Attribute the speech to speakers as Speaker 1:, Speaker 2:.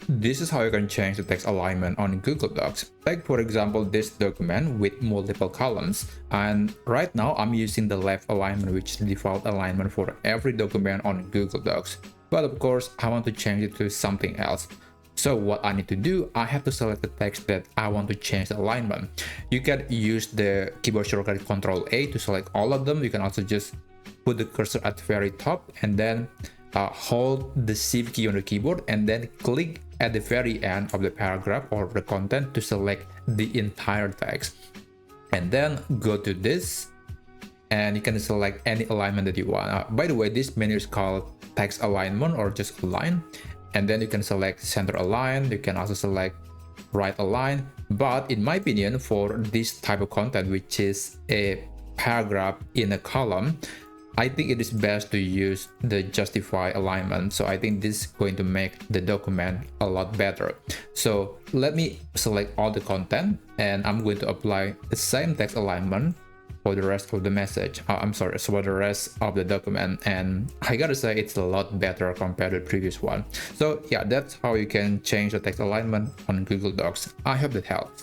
Speaker 1: This is how you can change the text alignment on Google Docs. Take for example this document with multiple columns, and right now I'm using the left alignment, which is the default alignment for every document on Google Docs. But of course I want to change it to something else. So what I need to do, I have to select the text that I want to change the alignment. You can use the keyboard shortcut Ctrl+A to select all of them. You can also just put the cursor at the very top and then hold the Shift key on the keyboard and then click at the very end of the paragraph or the content to select the entire text. And then go to this and you can select any alignment that you want. By the way, this menu is called text alignment or just align. And then you can select center align. You can also select right align. But in my opinion, for this type of content, which is a paragraph in a column, I think it is best to use the justify alignment. So I think this is going to make the document a lot better. So let me select all the content and I'm going to apply the same text alignment for the rest of the message. For the rest of the document. And I gotta say it's a lot better compared to the previous one. So yeah, that's how you can change the text alignment on Google Docs. I hope that helps.